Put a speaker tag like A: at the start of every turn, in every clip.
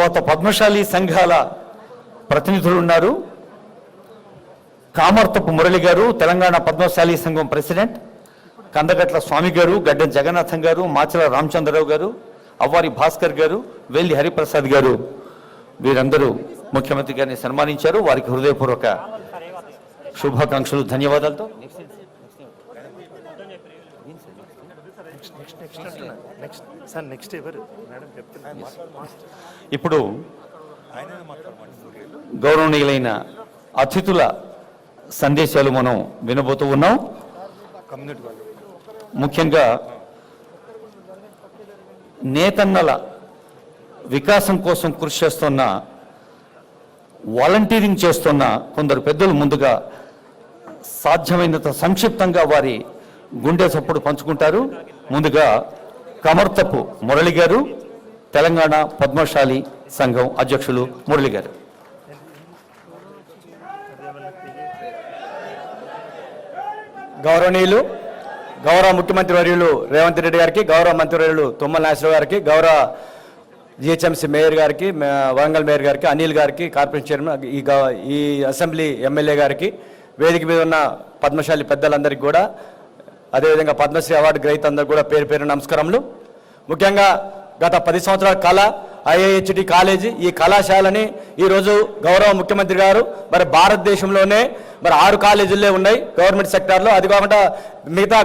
A: తర్వాత పద్మశాలి సంఘాల ప్రతినిధులు ఉన్నారు. కామర్తపు మురళి గారు, తెలంగాణ పద్మశాలి సంఘం ప్రెసిడెంట్, కందగట్ల స్వామి గారు, గడ్డెం జగన్నాథం గారు, మాచల రామచంద్రరావు గారు, అవ్వారి భాస్కర్ గారు, వెల్లి హరిప్రసాద్ గారు, వీరందరూ ముఖ్యమంత్రి గారిని సన్మానించారు. వారికి హృదయపూర్వక శుభాకాంక్షలు, ధన్యవాదాలతో. ఇప్పుడు గౌరవనీయులైన అతిథుల సందేశాలు మనం వినబోతూ ఉన్నాం. ముఖ్యంగా నేతన్నల వికాసం కోసం కృషి చేస్తున్న, వాలంటీరింగ్ చేస్తున్న కొందరు పెద్దలు ముందుగా సాధ్యమైనంత సంక్షిప్తంగా వారి గుండె చప్పుడు పంచుకుంటారు. ముందుగా కమర్తపు మురళి గారు, తెలంగాణ పద్మశాలి సంఘం అధ్యక్షులు మురళి గారు.
B: గౌరవనీయులు, గౌరవ ముఖ్యమంత్రి వర్యులు రేవంత్ రెడ్డి గారికి, గౌరవ మంత్రివర్యులు తుమ్మల నాగేశ్వరరావు గారికి, గౌరవ జిహెచ్ఎంసీ మేయర్ గారికి, వరంగల్ మేయర్ గారికి, అనిల్ గారికి, కార్పొరేషన్ చైర్మన్, ఈ అసెంబ్లీ ఎమ్మెల్యే గారికి, వేదిక మీద ఉన్న పద్మశాలి పెద్దలందరికీ కూడా, అదేవిధంగా పద్మశ్రీ అవార్డు గ్రహీత అందరికీ కూడా పేరు పేరు నమస్కారములు. ముఖ్యంగా గత 10 సంవత్సరాల కళ ఐఐహెచ్టి కాలేజీ, ఈ కళాశాలని ఈరోజు గౌరవ ముఖ్యమంత్రి గారు మరి భారతదేశంలోనే మరి 6 కాలేజీలే ఉన్నాయి గవర్నమెంట్ సెక్టార్లో. అది కాకుండా మిగతా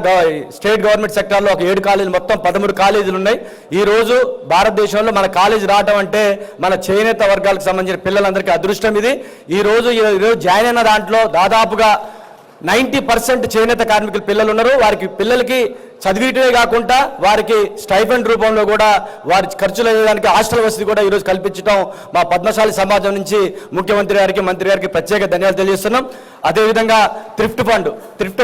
B: స్టేట్ గవర్నమెంట్ సెక్టార్లో ఒక 7 కాలేజీలు, మొత్తం 13 కాలేజీలు ఉన్నాయి. ఈరోజు భారతదేశంలో మన కాలేజీ రావడం అంటే మన చేనేత వర్గాలకు సంబంధించిన పిల్లలందరికీ అదృష్టం ఇది. ఈరోజు జాయిన్ అయిన దాంట్లో దాదాపుగా 90% చేనేత కార్మికుల పిల్లలు ఉన్నారు. వారికి పిల్లలకి చదివిటమే కాకుండా వారికి స్టైఫండ్ రూపంలో కూడా వారి ఖర్చులు అయ్యేదానికి హాస్టల్ వసతి కూడా ఈరోజు కల్పించడం మా పద్మశాలి సమాజం నుంచి ముఖ్యమంత్రి గారికి, మంత్రి గారికి ప్రత్యేక ధన్యవాదాలు తెలియజేస్తున్నాం. అదేవిధంగా థ్రిఫ్ట్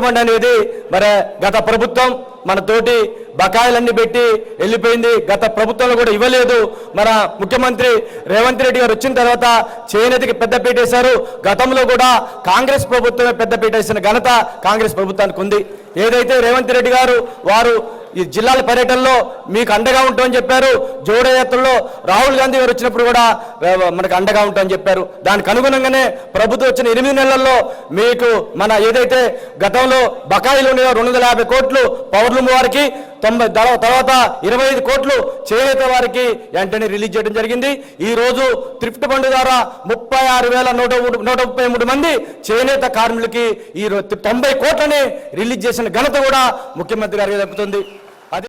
B: ఫండ్ అనేది మరి గత ప్రభుత్వం మన తోటి బకాయిలన్నీ పెట్టి వెళ్ళిపోయింది. గత ప్రభుత్వంలో కూడా ఇవ్వలేదు. మన ముఖ్యమంత్రి రేవంత్ రెడ్డి గారు వచ్చిన తర్వాత చేనేతకి పెద్దపీట వేశారు. గతంలో కూడా కాంగ్రెస్ ప్రభుత్వమే పెద్దపీట వేసిన ఘనత కాంగ్రెస్ ప్రభుత్వానికి ఉంది. ఏదైతే రేవంత్ రెడ్డి గారు వారు ఈ జిల్లాల పర్యటనలో మీకు అండగా ఉంటామని చెప్పారు. జోడో యాత్రలో రాహుల్ గాంధీ గారు వచ్చినప్పుడు కూడా మనకు అండగా ఉంటామని చెప్పారు. దానికి అనుగుణంగానే ప్రభుత్వం వచ్చిన 8 నెలల్లో మీకు మన ఏదైతే గతంలో బకాయిలు ఉన్నాయో 250 కోట్లు పవర్లూమ్ వారికి, 90 తర్వాత 25 కోట్లు చేనేత వారికి వెంటనే రిలీజ్ చేయడం జరిగింది. ఈ రోజు థ్రిఫ్ట్ ఫండ్ ద్వారా 36,133 మంది చేనేత కార్మికులకి ఈ 90 కోట్లని రిలీజ్ చేసిన ఘనత కూడా ముఖ్యమంత్రి గారికి దక్కుతుంది.